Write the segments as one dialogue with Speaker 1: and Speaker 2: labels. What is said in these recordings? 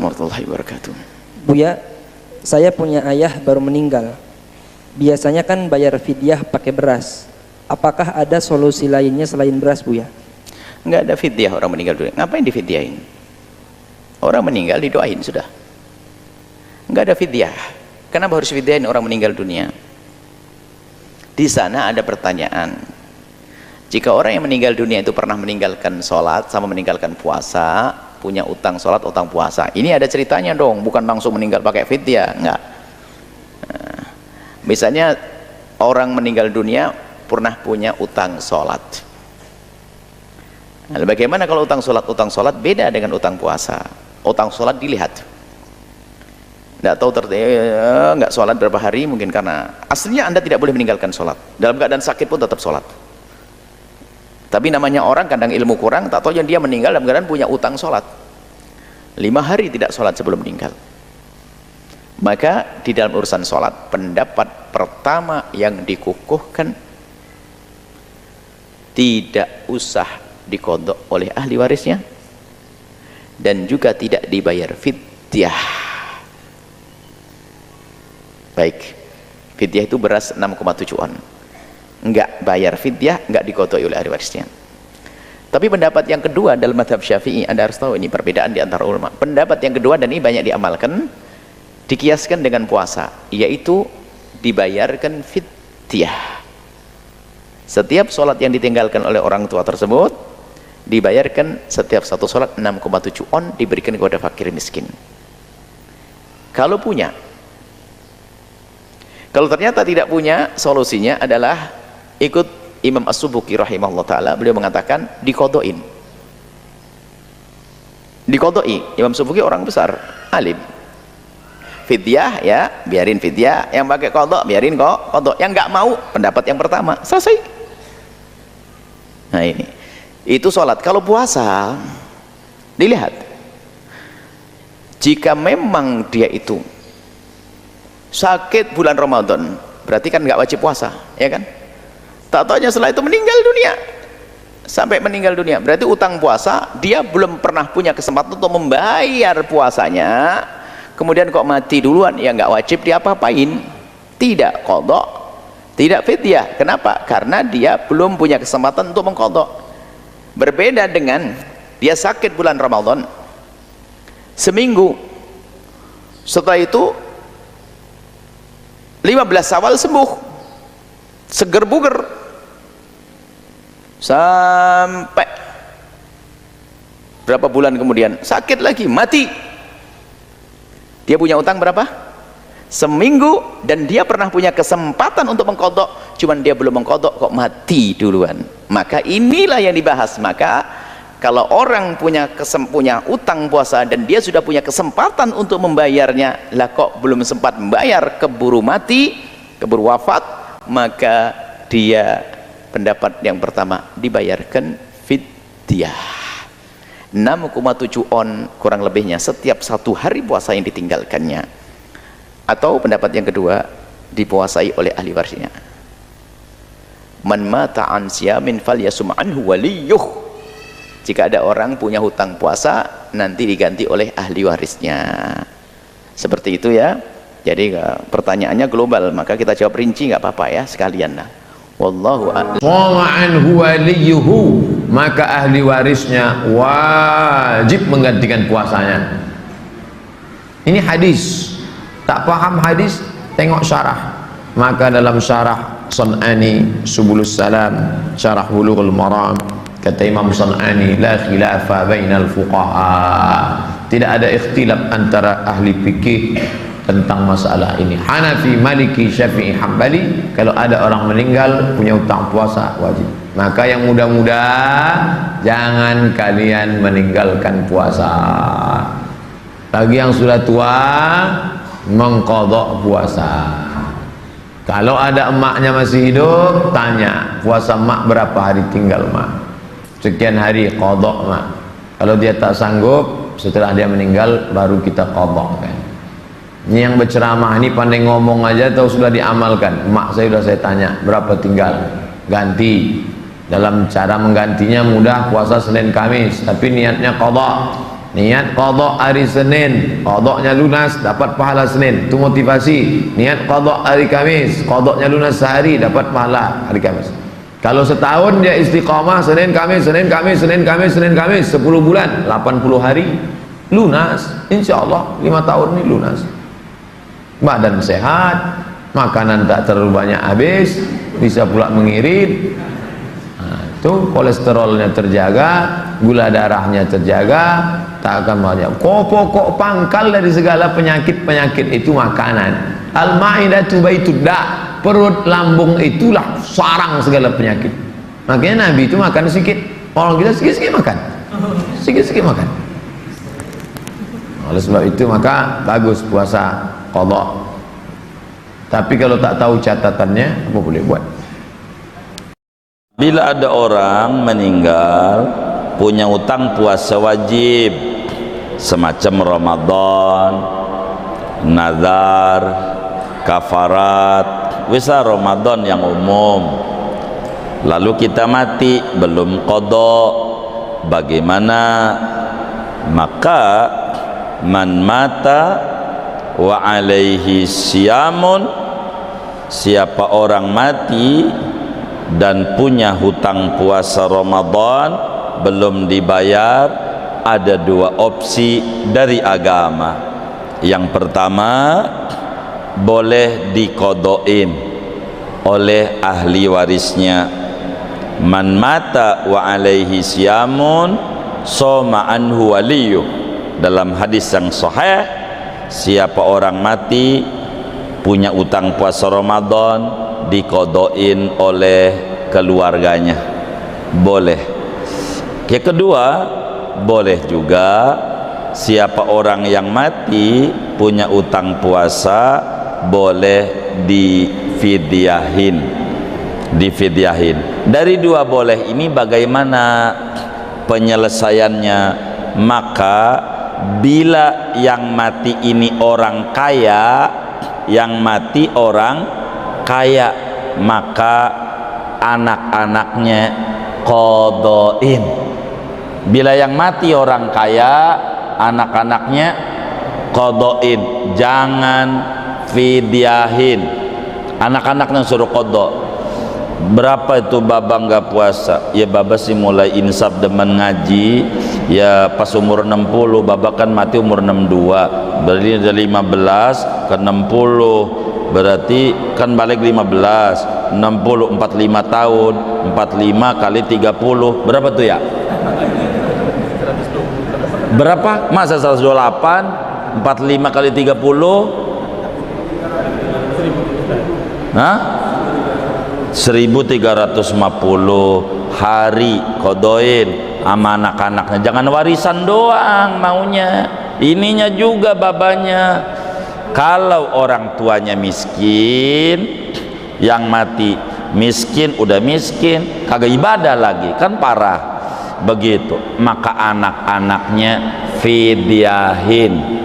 Speaker 1: warahmatullahi wabarakatuh.
Speaker 2: Buya, saya punya ayah baru meninggal. Biasanya kan bayar fidyah pakai beras. Apakah ada solusi lainnya selain beras, Buya?
Speaker 1: Enggak ada fidyah orang meninggal dunia. Ngapain difidyahin? Orang meninggal didoain sudah. Enggak ada fidyah. Kenapa harus fidyahin orang meninggal dunia? Di sana ada pertanyaan. Jika orang yang meninggal dunia itu pernah meninggalkan sholat sama meninggalkan puasa, punya utang sholat, utang puasa, ini ada ceritanya dong, bukan langsung meninggal pakai fidyah, enggak. Nah, misalnya orang meninggal dunia pernah punya utang sholat. Nah, bagaimana kalau utang sholat? Utang sholat beda dengan utang puasa. Utang sholat dilihat. Tidak tahu nggak sholat berapa hari, mungkin karena aslinya Anda tidak boleh meninggalkan sholat. Dalam keadaan sakit pun tetap sholat. Tapi namanya orang kadang ilmu kurang, tak tahu yang dia meninggal dalam keadaan punya utang sholat. 5 hari tidak sholat sebelum meninggal. Maka di dalam urusan sholat, pendapat pertama yang dikukuhkan, tidak usah dikodok oleh ahli warisnya, dan juga tidak dibayar fidyah. Baik, fidyah itu beras 6,7 on. Enggak bayar fidyah, enggak dikodok oleh ahli warisnya. Tapi pendapat yang kedua dalam mazhab Syafi'i, Anda harus tahu ini perbedaan di antara ulama. Pendapat yang kedua, dan ini banyak diamalkan, dikiaskan dengan puasa, yaitu dibayarkan fidyah. Setiap sholat yang ditinggalkan oleh orang tua tersebut dibayarkan setiap satu sholat 6,7 on, diberikan kepada fakir miskin kalau punya. Kalau ternyata tidak punya, solusinya adalah ikut Imam As-Subuki rahimahullah ta'ala. Beliau mengatakan dikodoin, dikodoi. Imam Subuki orang besar, alim. Fidyah ya biarin fidyah, yang pakai kodok biarin kok kodok, yang nggak mau pendapat yang pertama, selesai. Nah ini, itu sholat. Kalau puasa dilihat, jika memang dia itu sakit bulan Ramadan, berarti kan nggak wajib puasa, ya kan? Tak taunya setelah itu meninggal dunia. Sampai meninggal dunia, berarti utang puasa dia belum pernah punya kesempatan untuk membayar puasanya. Kemudian kok mati duluan, ya nggak wajib diapa-apain, tidak qadha, tidak fidyah. Kenapa? Karena dia belum punya kesempatan untuk mengqadha. Berbeda dengan dia sakit bulan Ramadan seminggu, setelah itu 15 Syawal sembuh, seger buger, sampai berapa bulan kemudian sakit lagi, mati. Dia punya utang berapa? Seminggu, dan dia pernah punya kesempatan untuk mengkodok, cuman dia belum mengkodok, kok mati duluan. Maka inilah yang dibahas. Maka kalau orang punya utang puasa dan dia sudah punya kesempatan untuk membayarnya, lah kok belum sempat membayar, keburu mati, keburu wafat, maka dia, pendapat yang pertama, dibayarkan fidyah 6,7 on kurang lebihnya setiap satu hari puasa yang ditinggalkannya. Atau pendapat yang kedua, dipuasai oleh ahli warisnya. Man mata an siyamin falyasum anhu waliyuh. Jika ada orang punya hutang puasa, nanti diganti oleh ahli warisnya. Seperti itu ya. Jadi pertanyaannya global, maka kita jawab rinci, nggak apa-apa ya, sekalian lah. Wallahu a'lam.
Speaker 3: Qama anhu waliyuhu, maka ahli warisnya wajib menggantikan puasanya. Ini hadis. Tak paham hadis, tengok syarah. Maka dalam syarah Sun'ani Subulus Salam, syarah Bulughul Maram, kata Imam Sun'ani, la khilafa bainal fuqaha, tidak ada ikhtilaf antara ahli fikih tentang masalah ini. Hanafi, Maliki, Syafi'i, Hambali, kalau ada orang meninggal punya utang puasa wajib. Maka yang muda-muda jangan kalian meninggalkan puasa. Bagi yang sudah tua, mengqadha puasa. Kalau ada emaknya masih hidup, tanya, puasa emak berapa hari tinggal emak? Sekian hari, qadha emak. Kalau dia tak sanggup, setelah dia meninggal baru kita qadha kan. Ini yang berceramah ini pandai ngomong aja atau sudah diamalkan? Emak saya sudah saya tanya, berapa tinggal? Ganti. Dalam cara menggantinya mudah, puasa Senin Kamis, tapi niatnya qadha. Niat qadha hari Senin, qadhanya lunas, dapat pahala Senin. Itu motivasi. Niat qadha hari Kamis, qadhanya lunas sehari, dapat pahala hari Kamis. Kalau setahun dia istiqamah Senin Kamis, Senin Kamis, Senin Kamis, Senin Kamis, 10 bulan, 80 hari lunas. Insyaallah 5 tahun ini lunas. Badan sehat, makanan tak terlalu banyak habis, bisa pula mengirit. Itu kolesterolnya terjaga, gula darahnya terjaga, tak akan banyak. Pokok pangkal dari segala penyakit-penyakit itu makanan. Al-ma'idatu baitud da', perut lambung itulah sarang segala penyakit. Makanya Nabi itu makan sedikit, orang kita sedikit-sedikit makan, sedikit-sedikit makan. Oleh sebab itu maka bagus puasa qadha. Tapi kalau tak tahu catatannya, apa boleh buat?
Speaker 4: Bila ada orang meninggal punya utang puasa wajib semacam Ramadan, nazar, kafarat, wisa Ramadan yang umum, lalu kita mati belum qadha, bagaimana? Maka man mata wa alaihi siyamun, siapa orang mati dan punya hutang puasa Ramadan belum dibayar, ada 2 opsi dari agama. Yang pertama, boleh diqadhain oleh ahli warisnya. Man mata wa alaihi siyamun soma anhu waliyu. Dalam hadis yang sahih, siapa orang mati punya utang puasa Ramadan diqadhain oleh keluarganya, boleh. Yang kedua, boleh juga siapa orang yang mati punya utang puasa boleh difidyahin. Dari 2 boleh ini bagaimana penyelesaiannya? Maka bila yang mati ini orang kaya, yang mati orang kaya, maka anak-anaknya qadhain. Bila yang mati orang kaya, anak-anaknya qadhain, jangan fidyahin. Anak-anaknya suruh qadha. Berapa itu baba nggak puasa? Ya baba sih mulai insaf demen ngaji ya pas umur 60, baba kan mati umur 62, berarti dari 15 ke 60, berarti kan balik 15, 60, 45 tahun, 45 kali 30 berapa tuh ya? Berapa? Masa 128 45 kali 30? Hah? 1350 hari qadhain sama anak-anaknya. Jangan warisan doang maunya, ininya juga babanya. Kalau orang tuanya miskin, yang mati miskin, udah miskin kagak ibadah lagi, kan parah begitu, maka anak-anaknya fidyahin.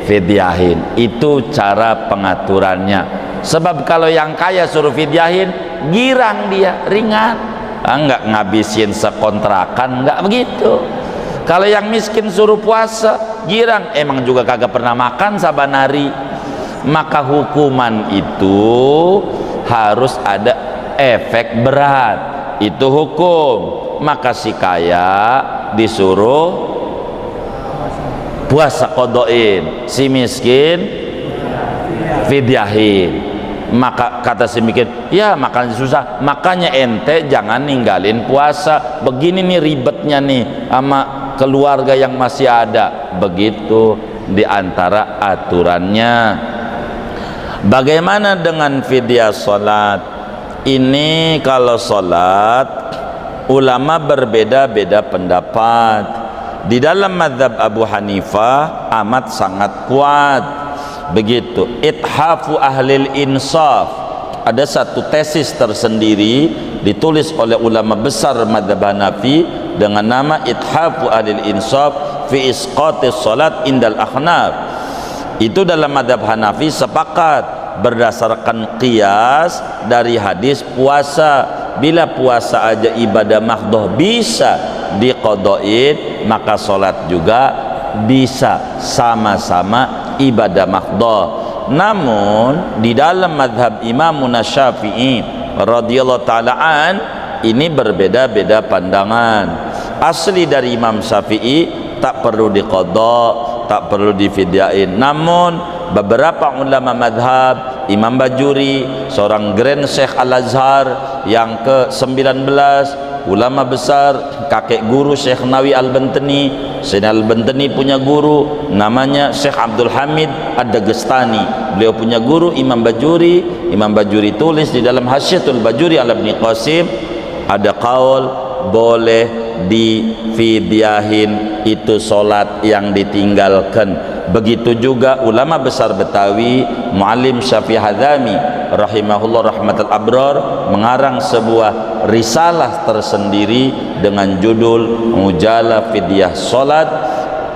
Speaker 4: Fidyahin itu cara pengaturannya. Sebab kalau yang kaya suruh fidyahin, girang dia, ringan, enggak ngabisin sekontrakan, enggak begitu. Kalau yang miskin suruh puasa, girang, emang juga kagak pernah makan saban hari. Maka hukuman itu harus ada efek berat, itu hukum. Maka si kaya disuruh puasa qadhain, si miskin fidyahin. Maka kata si miskin, ya makan susah, makanya ente jangan ninggalin puasa. Begini nih ribetnya nih sama keluarga yang masih ada. Begitu diantara aturannya. Bagaimana dengan fidyah salat? Ini kalau salat ulama berbeda-beda pendapat. Di dalam mazhab Abu Hanifah amat sangat kuat. Begitu Ithafu Ahlil Insaf, ada satu tesis tersendiri ditulis oleh ulama besar mazhab Hanafi dengan nama Ithafu Ahlil Insaf fi isqatis salat indal akhnaf. Itu dalam mazhab Hanafi sepakat berdasarkan qiyas dari hadis puasa. Bila puasa aja ibadah mahdhah bisa diqadhain, maka salat juga bisa, sama-sama ibadah maqdha. Namun di dalam mazhab Imam Syafi'i radhiyallahu taala an ini berbeda-beda pandangan. Asli dari Imam Syafi'i tak perlu diqadha, tak perlu difidyain. Namun beberapa ulama madhab, Imam Bajuri, seorang grand Syekh Al-Azhar yang ke-19, ulama besar, kakek guru Syekh Nawawi Al-Bantani. Syekh Al-Bantani punya guru namanya Syekh Abdul Hamid Ad-Dagestani. Beliau punya guru Imam Bajuri. Imam Bajuri tulis di dalam Hasyiatul Bajuri ala Ibni Qasim, ada qaul boleh difidyahin itu solat yang ditinggalkan. Begitu juga ulama besar Betawi, Muallim Syafi'i Hadzami rahimahullah rahmatul abrar, mengarang sebuah risalah tersendiri dengan judul Mujalah Fidyah Salat,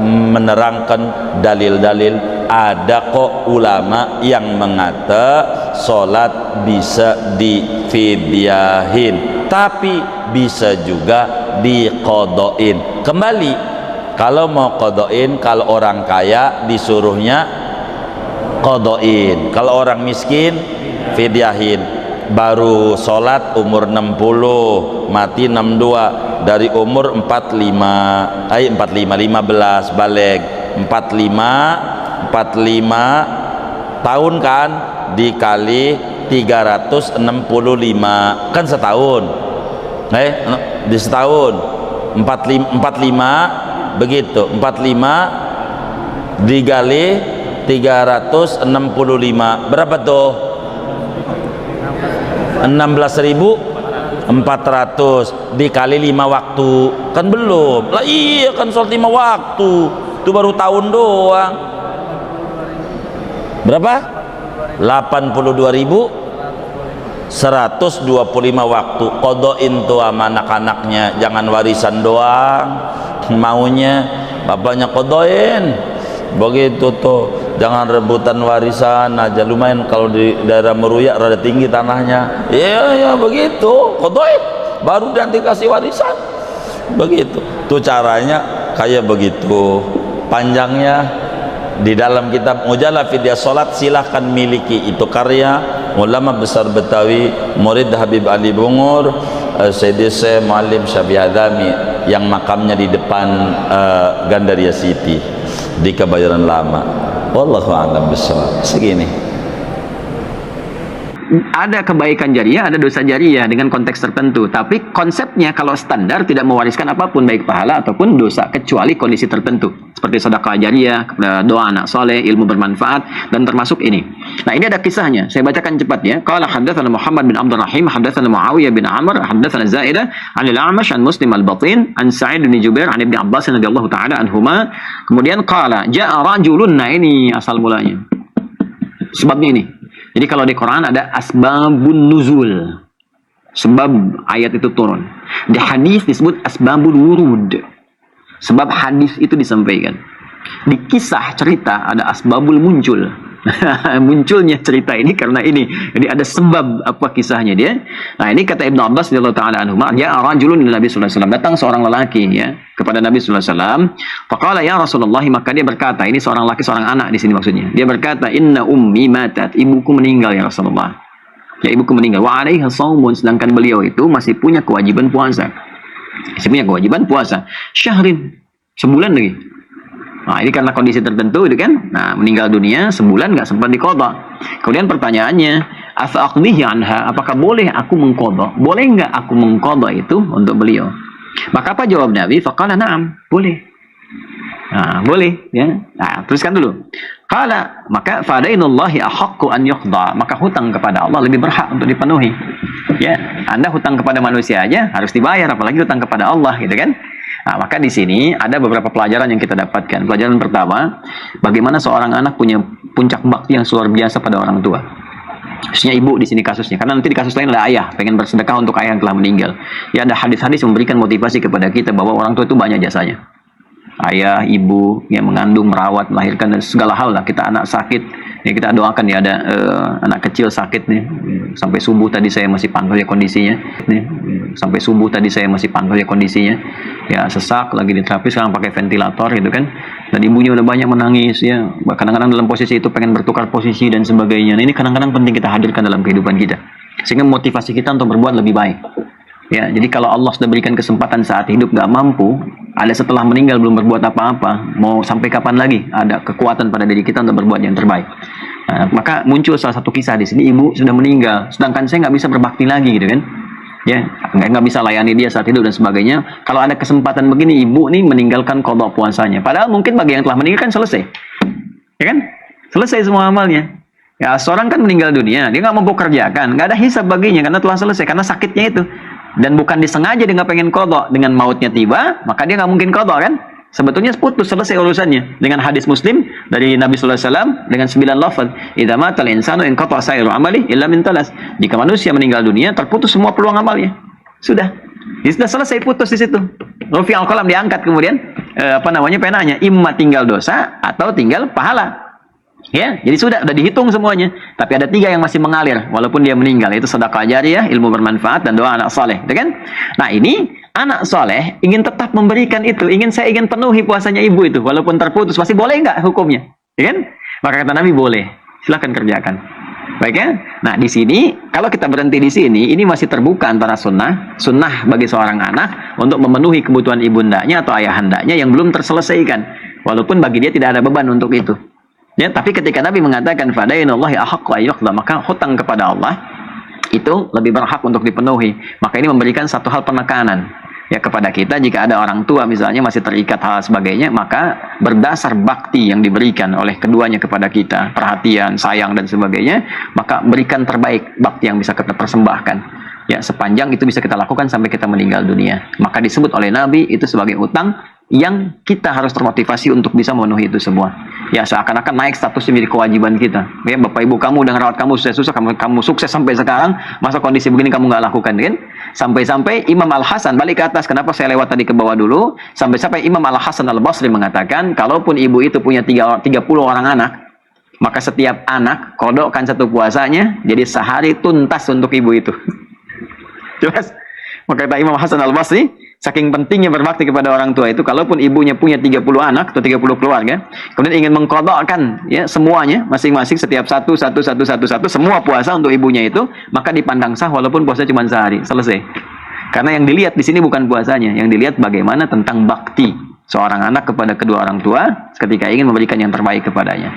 Speaker 4: menerangkan dalil-dalil. Ada kok ulama yang mengata salat bisa difidyahin, tapi bisa juga diqadhain. Kembali, kalau mau qadhain, kalau orang kaya disuruhnya qadhain, kalau orang miskin fidyahin. Baru sholat umur 60, mati 62, dari umur 45 15 balik 45 tahun kan, dikali 365 kan setahun, di setahun 45 begitu, 45 dikali 365 berapa tuh? 16.400 dikali 5 waktu kan belum lah. Iya kan sholat 5 waktu itu baru tahun doang. Berapa? 82.125 waktu. Qadhain tuh sama anak-anaknya, jangan warisan doang maunya, bapaknya qadhain begitu tuh. Jangan rebutan warisan aja, lumayan kalau di daerah Meruya rada tinggi tanahnya. Ya begitu, qadhain baru nanti kasih warisan. Begitu. Tuh caranya kayak begitu. Panjangnya di dalam kitab Mujalah Fidyah Salat, silahkan miliki itu karya ulama besar Betawi, murid Habib Ali Bungur, Sayyidi Syekh Muallim Syafi'i Hadzami yang makamnya di depan Gandaria City di Kebayoran Lama. Wallahu a'lam bishawab. Segini.
Speaker 1: Ada kebaikan jariah, ada dosa jariah dengan konteks tertentu, tapi konsepnya kalau standar tidak mewariskan apapun, baik pahala ataupun dosa, kecuali kondisi tertentu seperti sedekah jariah, doa anak soleh, ilmu bermanfaat, dan termasuk ini. Nah, ini ada kisahnya, saya bacakan cepat ya. Qala haddatsana Muhammad bin Abdul Rahim, haddatsana Muawiyah bin Amr, haddatsana Zaidah an al-A'mash an Muslim al-Batin an Sa'id bin Jubair an Ibnu Abbas radhiyallahu taala anhuma. Kemudian qala ja'a rajulun, nah ini asal mulanya, sebabnya ini. Jadi kalau di Quran ada asbabun nuzul, sebab ayat itu turun. Di hadis disebut asbabul wurud, sebab hadis itu disampaikan. Di kisah cerita ada asbabul muncul, munculnya cerita ini karena ini. Jadi ada sebab apa kisahnya dia. Nah, ini kata Ibnu Abbas radhiyallahu taala anhu, ya rajulun ila Nabi sallallahu alaihi wasallam, datang seorang lelaki ya kepada Nabi sallallahu alaihi wasallam. Faqala ya Rasulullah, maka dia berkata, ini seorang laki seorang anak di sini maksudnya. Dia berkata, inna ummi matat, ibuku meninggal ya Rasulullah. Ya, ibuku meninggal. Wa 'alaiha shaumun, sedangkan beliau itu masih punya kewajiban puasa. Masih punya kewajiban puasa. Syahrin, sebulan lagi. Nah, ini karena kondisi tertentu itu kan. Nah, meninggal dunia sebulan nggak sempat diqadha. Kemudian pertanyaannya, afa aqdihi anha, apakah boleh aku mengqadha? Boleh nggak aku mengqadha itu untuk beliau? Maka apa jawab Nabi? Faqala na'am, boleh. Nah, boleh ya. Nah, teruskan dulu. Qala, maka fadainullahi ahaqqu an yuqda, maka hutang kepada Allah lebih berhak untuk dipenuhi. Ya, Anda hutang kepada manusia aja harus dibayar, apalagi hutang kepada Allah gitu kan? Nah, maka di sini ada beberapa pelajaran yang kita dapatkan. Pelajaran pertama, bagaimana seorang anak punya puncak bakti yang luar biasa pada orang tua. Khususnya ibu di sini kasusnya, karena nanti di kasus lain adalah ayah pengen bersedekah untuk ayah yang telah meninggal. Ya, ada hadis-hadis memberikan motivasi kepada kita bahwa orang tua itu banyak jasanya. Ayah, ibu yang mengandung, merawat, melahirkan dan segala hal lah. Kita anak sakit,
Speaker 5: Ya, kita doakan ya, ada anak kecil sakit nih, sampai subuh tadi saya masih pantau ya kondisinya nih, sampai subuh tadi saya masih pantau ya kondisinya, ya sesak, lagi di terapi, sekarang pakai ventilator gitu kan, dan ibunya udah banyak menangis ya, kadang-kadang dalam posisi itu pengen bertukar posisi dan sebagainya. Nah, ini kadang-kadang penting kita hadirkan dalam kehidupan kita sehingga motivasi kita untuk berbuat lebih baik. Ya, jadi kalau Allah sudah berikan kesempatan saat hidup nggak mampu, ada setelah meninggal belum berbuat apa-apa, mau sampai kapan lagi ada kekuatan pada diri kita untuk berbuat yang terbaik. Nah, maka muncul salah satu kisah di sini, ibu sudah meninggal, sedangkan saya nggak bisa berbakti lagi gitu kan, ya nggak bisa layani dia saat hidup dan sebagainya. Kalau ada kesempatan begini, ibu nih meninggalkan qada puasanya, padahal mungkin bagi yang telah meninggal kan selesai, ya kan, selesai semua amalnya. Ya, seorang kan meninggal dunia, dia nggak mampu kerjakan, nggak ada hisab baginya karena telah selesai, karena sakitnya itu. Dan bukan disengaja dia nggak pengen qada, dengan mautnya tiba, maka dia nggak mungkin qada kan? Sebetulnya putus, selesai urusannya. Dengan hadis Muslim dari Nabi sallallahu alaihi wasallam dengan 9 lafaz, "Idza matal insanu inqata sa'iru amali illa min talas." Jika manusia meninggal dunia, terputus semua peluang amalnya. Sudah. Dia sudah selesai, putus di situ. Rufi'al qalam, diangkat kemudian penanya, imma tinggal dosa atau tinggal pahala. Ya, jadi sudah dihitung semuanya. Tapi ada 3 yang masih mengalir walaupun dia meninggal, yaitu sedekah jariyah, ilmu bermanfaat, dan doa anak soleh, gitu kan? Nah, ini anak soleh ingin tetap memberikan itu, ingin penuhi puasanya ibu itu walaupun terputus, masih boleh nggak hukumnya? Ya kan? Maka kata Nabi, boleh. Silakan kerjakan. Baik ya? Nah, di sini kalau kita berhenti di sini, ini masih terbuka antara sunnah bagi seorang anak untuk memenuhi kebutuhan ibundanya atau ayahandanya yang belum terselesaikan, walaupun bagi dia tidak ada beban untuk itu. Ya, tapi ketika Nabi mengatakan fadainullahi ahaqqu ayyuqda, maka hutang kepada Allah itu lebih berhak untuk dipenuhi. Maka ini memberikan satu hal penekanan ya kepada kita. Jika ada orang tua misalnya masih terikat hal sebagainya, maka berdasar bakti yang diberikan oleh keduanya kepada kita, perhatian, sayang dan sebagainya, maka berikan terbaik bakti yang bisa kita persembahkan. Ya, sepanjang itu bisa kita lakukan sampai kita meninggal dunia. Maka disebut oleh Nabi itu sebagai utang yang kita harus termotivasi untuk bisa memenuhi itu semua. Ya, seakan-akan naik statusnya menjadi kewajiban kita. Ya, Bapak Ibu kamu udah ngerawat kamu susah-susah, kamu sukses sampai sekarang, masa kondisi begini kamu nggak lakukan, kan? Sampai-sampai Imam Al-Hasan, balik ke atas, kenapa saya lewat tadi ke bawah dulu? Sampai-sampai Imam Al-Hasan Al-Basri mengatakan, kalaupun ibu itu punya 30 orang anak, maka setiap anak kodokkan 1 puasanya, jadi sehari tuntas untuk ibu itu. Jelas? Maka kata Imam Hasan Al-Basri, saking pentingnya berbakti kepada orang tua itu, kalaupun ibunya punya 30 anak atau 30 keluarga, kemudian ingin mengkodokkan ya semuanya, masing-masing setiap satu semua puasa untuk ibunya itu, maka dipandang sah walaupun puasa cuma sehari, selesai. Karena yang dilihat di sini bukan puasanya, yang dilihat bagaimana tentang bakti seorang anak kepada kedua orang tua ketika ingin memberikan yang terbaik kepadanya.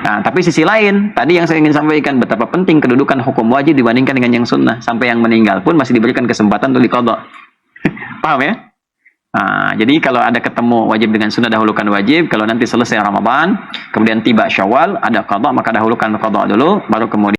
Speaker 5: Nah, tapi sisi lain, tadi yang saya ingin sampaikan, betapa penting kedudukan hukum wajib dibandingkan dengan yang sunnah. Sampai yang meninggal pun masih diberikan kesempatan untuk diqadha. Paham ya? Nah, jadi kalau ada ketemu wajib dengan sunnah, dahulukan wajib. Kalau nanti selesai Ramadan, kemudian tiba Syawal, ada qadha, maka dahulukan qadha dulu, baru kemudian